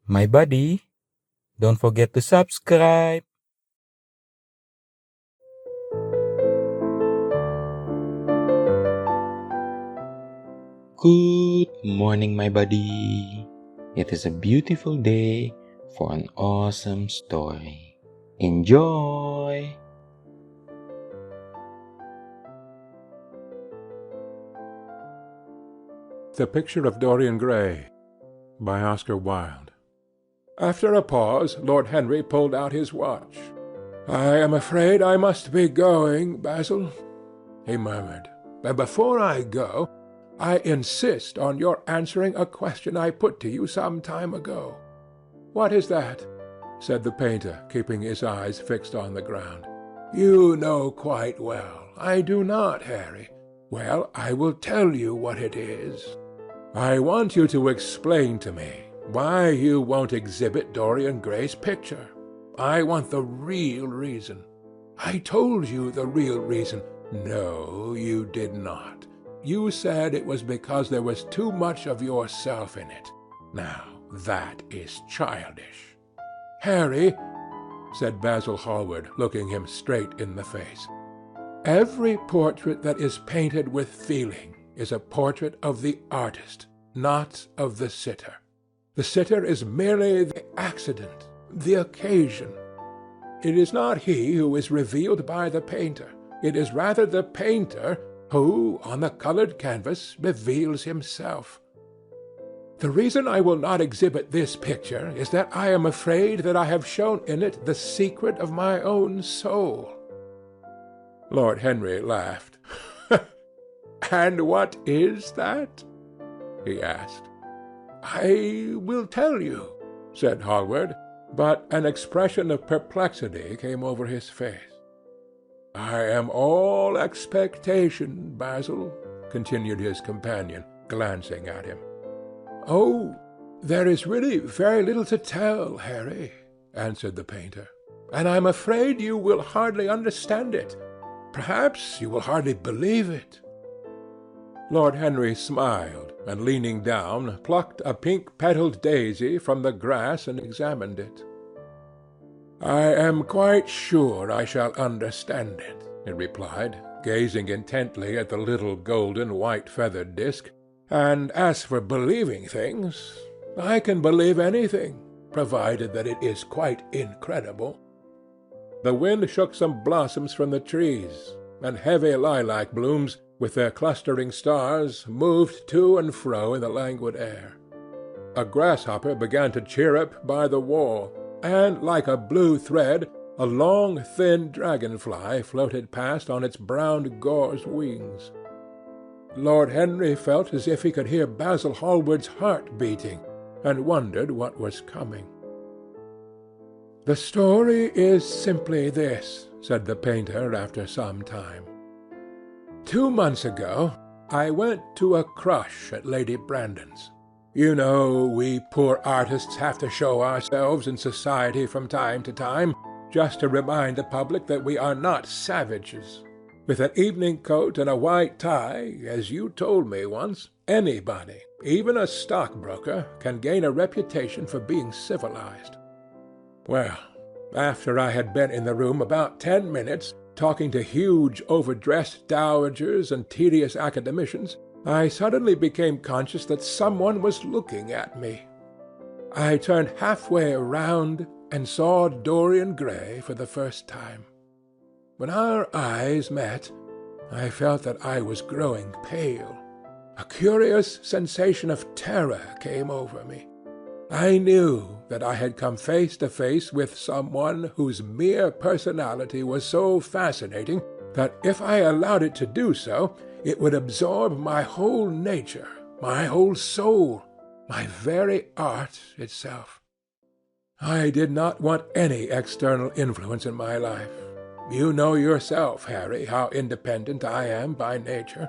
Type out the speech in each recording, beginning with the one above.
my buddy. Don't forget to subscribe. Good morning, my buddy. It is a beautiful day for an awesome story. Enjoy! The Picture of Dorian Gray by Oscar Wilde. After a pause, Lord Henry pulled out his watch. "I am afraid I must be going, Basil," he murmured. "But before I go, I insist on your answering a question I put to you some time ago." "What is that?" said the painter, keeping his eyes fixed on the ground. "You know quite well. I do not, Harry. Well, I will tell you what it is. I want you to explain to me why you won't exhibit Dorian Gray's picture. I want the real reason." "I told you the real reason." "No, you did not. You said it was because there was too much of yourself in it. Now, that is childish." "Harry," said Basil Hallward, looking him straight in the face, "every portrait that is painted with feeling is a portrait of the artist, not of the sitter. The sitter is merely the accident, the occasion. It is not he who is revealed by the painter. It is rather the painter who, on the colored canvas, reveals himself. The reason I will not exhibit this picture is that I am afraid that I have shown in it the secret of my own soul." Lord Henry laughed. "And what is that?" he asked. "I will tell you," said Hallward, but an expression of perplexity came over his face. "I am all expectation, Basil," continued his companion, glancing at him. "Oh, there is really very little to tell, Harry," answered the painter, "and I am afraid you will hardly understand it. Perhaps you will hardly believe it." Lord Henry smiled, and leaning down, plucked a pink-petalled daisy from the grass and examined it. "I am quite sure I shall understand it," he replied, gazing intently at the little golden white-feathered disk. "And as for believing things, I can believe anything, provided that it is quite incredible." The wind shook some blossoms from the trees, and heavy lilac blooms, with their clustering stars, moved to and fro in the languid air. A grasshopper began to chirrup by the wall, and, like a blue thread, a long, thin dragon-fly floated past on its brown gauze wings. Lord Henry felt as if he could hear Basil Hallward's heart beating, and wondered what was coming. "The story is simply this," said the painter after some time. 2 months ago I went to a crush at Lady Brandon's. You know, we poor artists have to show ourselves in society from time to time, just to remind the public that we are not savages. With an evening coat and a white tie, as you told me once, anybody, even a stockbroker, can gain a reputation for being civilized. Well, after I had been in the room about 10 minutes, talking to huge overdressed dowagers and tedious academicians, I suddenly became conscious that someone was looking at me. I turned halfway around and saw Dorian Gray for the first time. When our eyes met, I felt that I was growing pale. A curious sensation of terror came over me. I knew that I had come face to face with someone whose mere personality was so fascinating that if I allowed it to do so, it would absorb my whole nature, my whole soul, my very art itself. I did not want any external influence in my life. You know yourself, Harry, how independent I am by nature.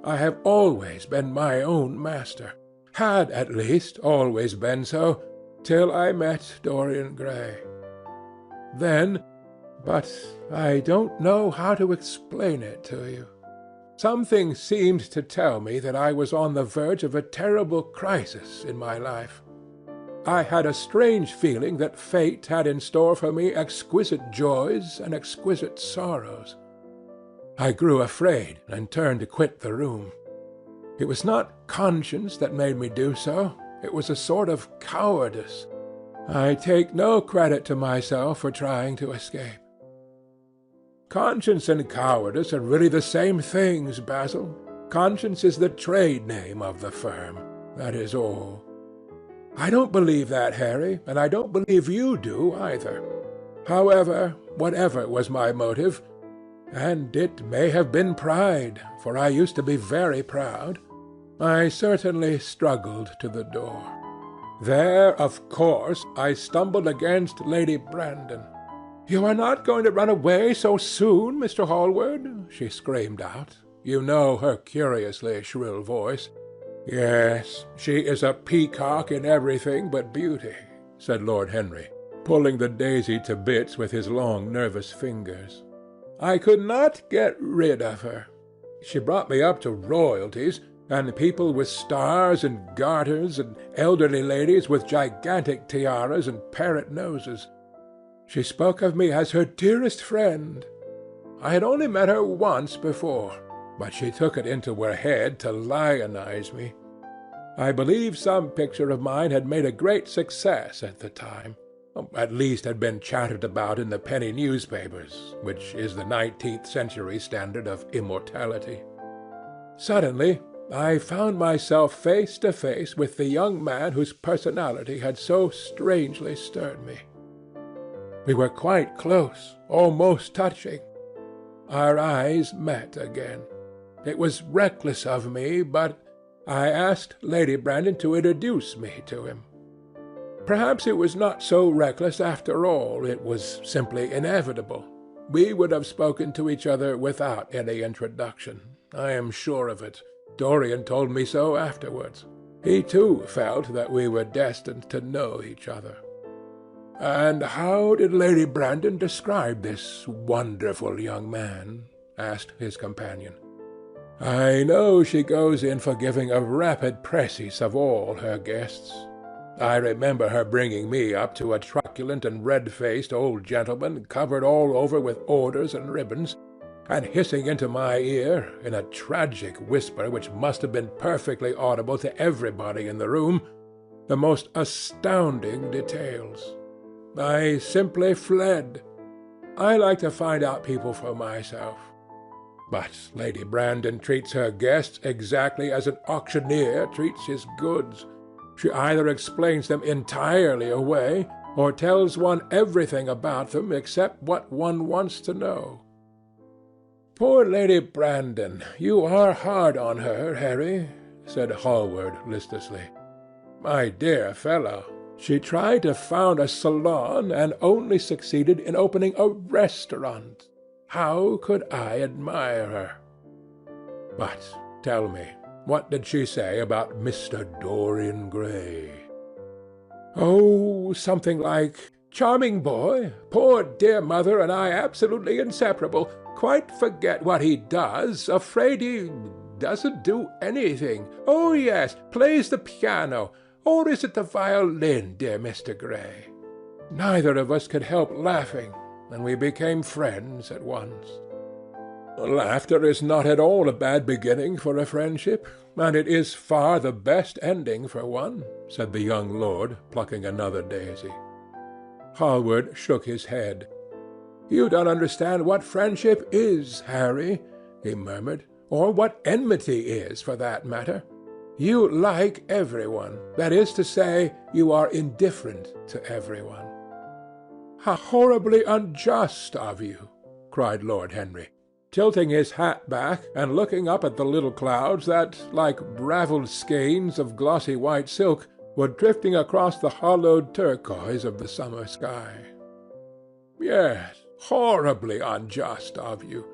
I have always been my own master. Had, at least, always been so, till I met Dorian Gray. Then, but I don't know how to explain it to you. Something seemed to tell me that I was on the verge of a terrible crisis in my life. I had a strange feeling that fate had in store for me exquisite joys and exquisite sorrows. I grew afraid and turned to quit the room. It was not conscience that made me do so. It was a sort of cowardice. I take no credit to myself for trying to escape. Conscience and cowardice are really the same things, Basil. Conscience is the trade name of the firm. That is all. I don't believe that, Harry, and I don't believe you do either. However, whatever was my motive, and it may have been pride, for I used to be very proud, I certainly struggled to the door. There, of course, I stumbled against Lady Brandon. "You are not going to run away so soon, Mr. Hallward?" she screamed out. You know her curiously shrill voice. "Yes, she is a peacock in everything but beauty," said Lord Henry, pulling the daisy to bits with his long nervous fingers. "I could not get rid of her. She brought me up to royalties, and people with stars and garters, and elderly ladies with gigantic tiaras and parrot noses. She spoke of me as her dearest friend. I had only met her once before, but she took it into her head to lionize me. I believe some picture of mine had made a great success at the time, at least had been chattered about in the penny newspapers, which is the 19th century standard of immortality. Suddenly I found myself face to face with the young man whose personality had so strangely stirred me. We were quite close, almost touching. Our eyes met again. It was reckless of me, but I asked Lady Brandon to introduce me to him. Perhaps it was not so reckless after all. It was simply inevitable. We would have spoken to each other without any introduction. I am sure of it. Dorian told me so afterwards. He too felt that we were destined to know each other. "And how did Lady Brandon describe this wonderful young man?" asked his companion. "I know she goes in for giving a rapid précis of all her guests. I remember her bringing me up to a truculent and red-faced old gentleman covered all over with orders and ribbons, and hissing into my ear, in a tragic whisper which must have been perfectly audible to everybody in the room, the most astounding details. I simply fled. I like to find out people for myself. But Lady Brandon treats her guests exactly as an auctioneer treats his goods. She either explains them entirely away, or tells one everything about them except what one wants to know. Poor Lady Brandon, you are hard on her, Harry," said Hallward listlessly. "My dear fellow, she tried to found a salon and only succeeded in opening a restaurant. How could I admire her? But tell me, what did she say about Mr. Dorian Gray?" "Oh, something like, 'Charming boy, poor dear mother and I absolutely inseparable. Quite forget what he does, afraid he doesn't do anything. Oh, yes, plays the piano. Or is it the violin, dear Mr. Gray?' Neither of us could help laughing, and we became friends at once." "Laughter is not at all a bad beginning for a friendship, and it is far the best ending for one," said the young lord, plucking another daisy. Hallward shook his head. "You don't understand what friendship is, Harry," he murmured, "or what enmity is, for that matter. You like everyone. That is to say, you are indifferent to everyone." "How horribly unjust of you!" cried Lord Henry, tilting his hat back and looking up at the little clouds that, like ravelled skeins of glossy white silk, were drifting across the hollowed turquoise of the summer sky. "Yes, horribly unjust of you.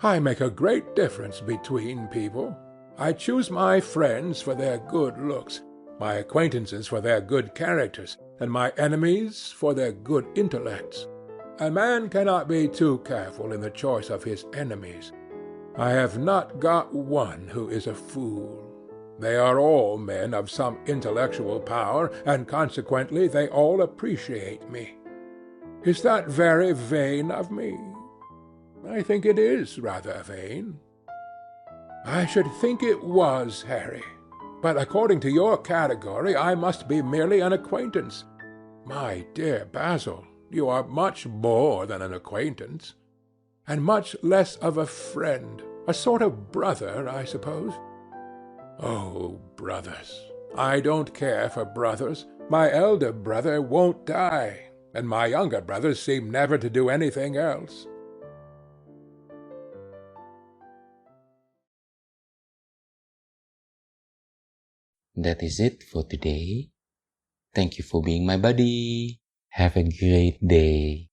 I make a great difference between people. I choose my friends for their good looks, my acquaintances for their good characters, and my enemies for their good intellects. A man cannot be too careful in the choice of his enemies. I have not got one who is a fool. They are all men of some intellectual power, and consequently they all appreciate me. Is that very vain of me? I think it is rather vain. I should think it was, Harry. But according to your category, I must be merely an acquaintance. My dear Basil, you are much more than an acquaintance, and much less of a friend, a sort of brother, I suppose. Oh, brothers! I don't care for brothers. My elder brother won't die, and my younger brothers seem never to do anything else. That is it for today. Thank you for being my buddy. Have a great day.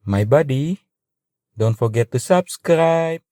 My buddy, don't forget to subscribe.